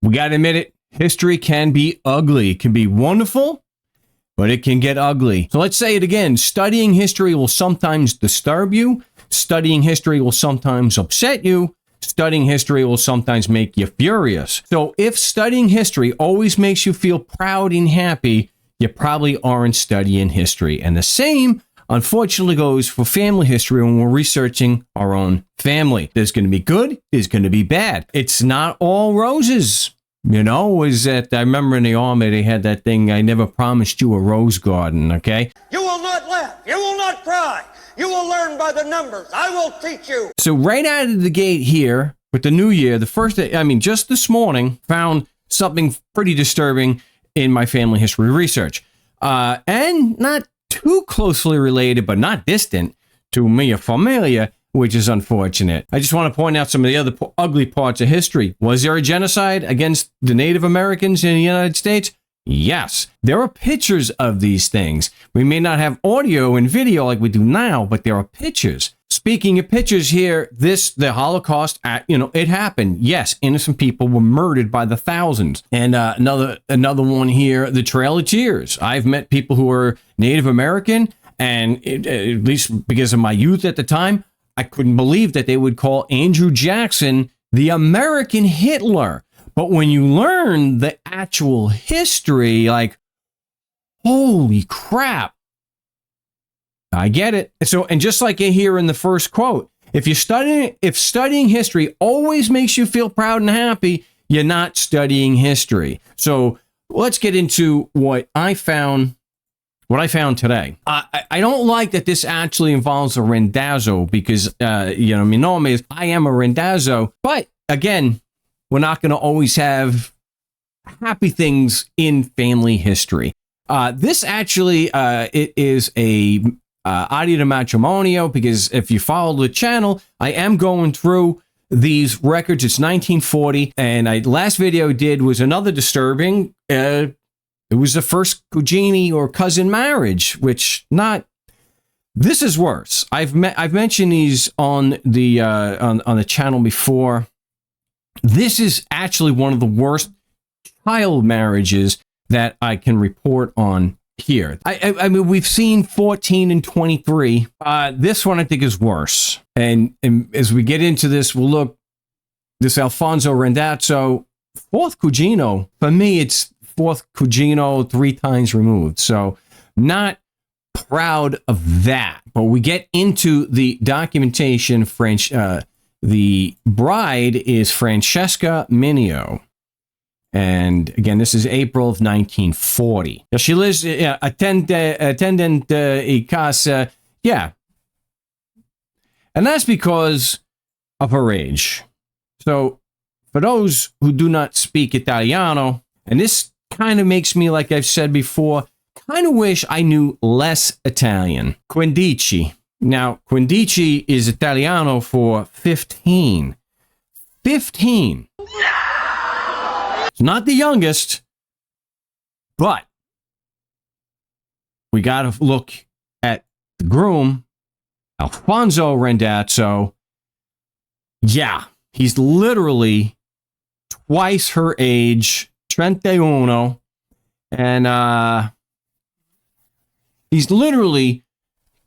we got to admit it, history can be ugly. It can be wonderful, but it can get ugly. So let's say it again. Studying history will sometimes disturb you. Studying history will sometimes upset you. Studying history will sometimes make you furious. So if studying history always makes you feel proud and happy, you probably aren't studying history. And the same, unfortunately, goes for family history when we're researching our own family. There's going to be good, there's going to be bad. It's not all roses. You know, is that I remember in the army they had that thing, I never promised you a rose garden, okay? You will not laugh. You will not cry. You will learn by the numbers. I will teach you. So right out of the gate here with the new year, the first day, just this morning, found something pretty disturbing in my family history research. And not too closely related, but not distant to me, a famliy, which is unfortunate. I just want to point out some of the other ugly parts of history. Was there a genocide against the Native Americans in the United States? Yes. There are pictures of these things. We may not have audio and video like we do now, but there are pictures. Speaking of pictures here, the Holocaust, it happened. Yes, innocent people were murdered by the thousands. And another one here, the Trail of Tears. I've met people who are Native American, and at least because of my youth at the time, I couldn't believe that they would call Andrew Jackson the American Hitler. But when you learn the actual history, like, holy crap, I get it. So, and just like here in the first quote, if studying history always makes you feel proud and happy, you're not studying history. So let's get into what I found today. I don't like that this actually involves a randazzo because, I am a randazzo. But again, we're not going to always have happy things in family history. This actually, it is a audio de matrimonio, because if you follow the channel, I am going through these records. It's 1940, and last video I did was another disturbing. It was the first cugini or cousin marriage, this is worse. I've mentioned these on the on the channel before. This is actually one of the worst child marriages that I can report on here. I mean, we've seen 14 and 23. This one I think is worse. And as we get into this, we'll look, this Alfonso Randazzo, fourth cugino. For me, it's fourth cugino 3 times removed. So not proud of that. But we get into the documentation. The bride is Francesca Mineo. And again, this is April of 1940. Now, she lives attendant in casa. Yeah. And that's because of her age. So for those who do not speak Italiano, and this kind of makes me, like I've said before, kind of wish I knew less Italian. Quindici. Now, quindici is Italiano for 15. 15. It's not the youngest, but we got to look at the groom, Alfonso Randazzo. Yeah, he's literally twice her age, 31, and he's literally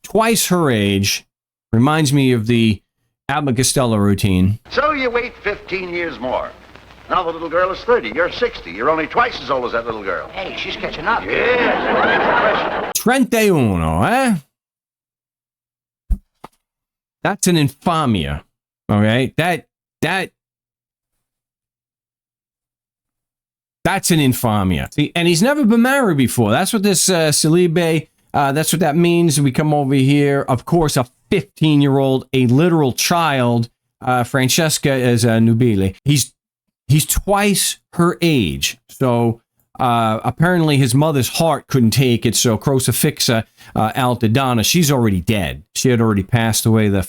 twice her age. Reminds me of the Abbott Costello routine. So you wait 15 years more. Now the little girl is 30. You're 60. You're only twice as old as that little girl. Hey, she's catching up. Yes. 31, eh? That's an infamia. All right? That's an infamia. See, and he's never been married before. That's what this celibe, that's what that means. We come over here. Of course, a 15-year-old, a literal child. Francesca is a nubile. He's twice her age. So apparently his mother's heart couldn't take it. So crucifixa altadonna, she's already dead. She had already passed away. The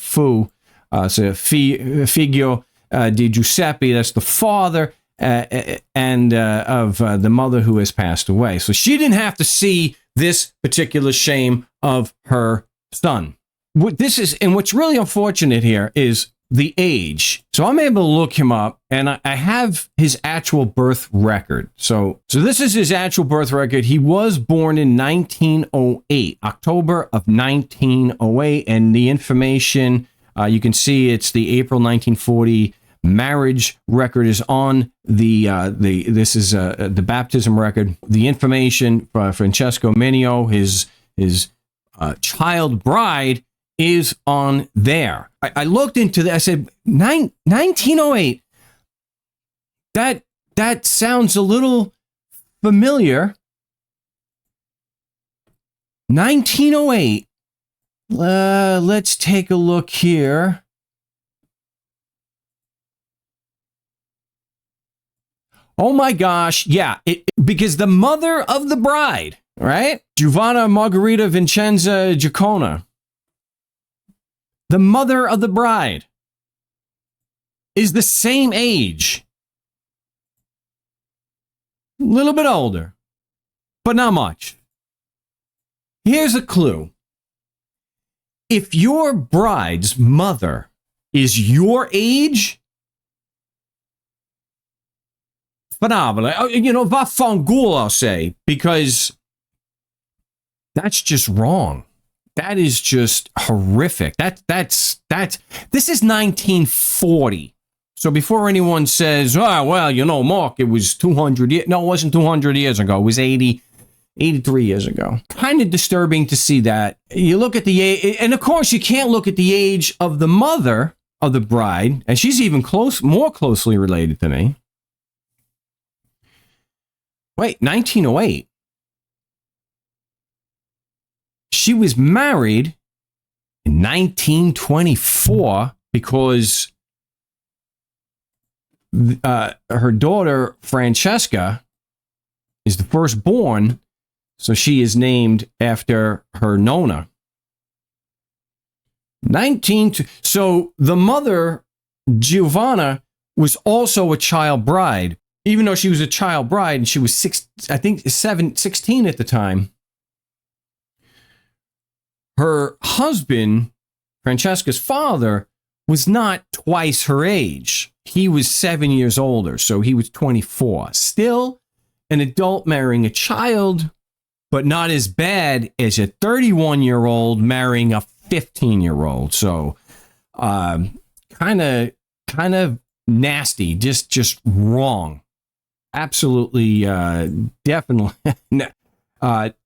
figlio di Giuseppe, that's the father, and of the mother who has passed away. So she didn't have to see this particular shame of her son. What this is, and what's really unfortunate here is the age. So I'm able to look him up, and I have his actual birth record. So this is his actual birth record. He was born in 1908, October of 1908, and the information, you can see it's the April 1940 marriage record is on the baptism record. The information for Francesco Mineo, his child bride, is on there. I looked into that. I said 1908. That sounds a little familiar. 1908. Let's take a look here. Oh my gosh, yeah, because the mother of the bride, right? Giovanna Margherita Vincenza Giacona, the mother of the bride, is the same age. A little bit older, but not much. Here's a clue. If your bride's mother is your age, phenomenal. You know, vaffanculo, I'll say, because that's just wrong. That is just horrific. This is 1940. So before anyone says, oh, well, you know, Mark, it was 200 years. No, it wasn't 200 years ago. It was 83 years ago. Kind of disturbing to see that. You look at the age, and of course you can't look at the age of the mother of the bride, and she's even more closely related to me. Wait, 1908. She was married in 1924 because her daughter, Francesca, is the firstborn, so she is named after her nonna. So the mother, Giovanna, was also a child bride. Even though she was a child bride and she was 16 at the time, her husband, Francesca's father, was not twice her age. He was 7 years older, so he was 24. Still an adult marrying a child, but not as bad as a 31-year-old marrying a 15-year-old. So kind of nasty, just wrong. Absolutely, definitely,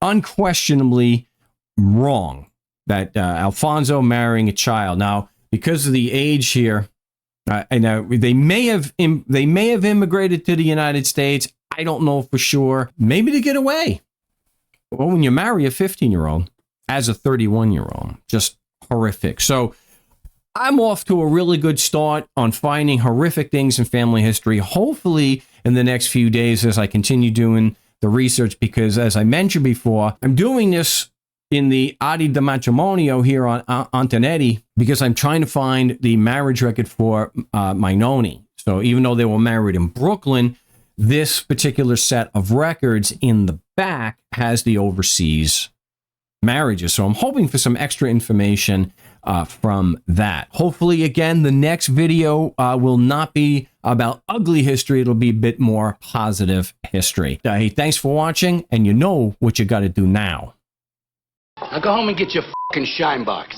unquestionably wrong that Alfonso marrying a child. Now, because of the age here, I know they may have immigrated to the United States. I don't know for sure. Maybe to get away. Well, when you marry a 15-year-old as a 31-year-old, just horrific. So I'm off to a really good start on finding horrific things in family history. Hopefully in the next few days as I continue doing the research, because as I mentioned before, I'm doing this in the Adi de Matrimonio here on Antonetti because I'm trying to find the marriage record for my noni. So even though they were married in Brooklyn, this particular set of records in the back has the overseas marriages. So I'm hoping for some extra information from that. Hopefully, again, the next video will not be about ugly history. It'll be a bit more positive history. Hey, thanks for watching, and you know what you got to do now. Now go home and get your fucking shine box.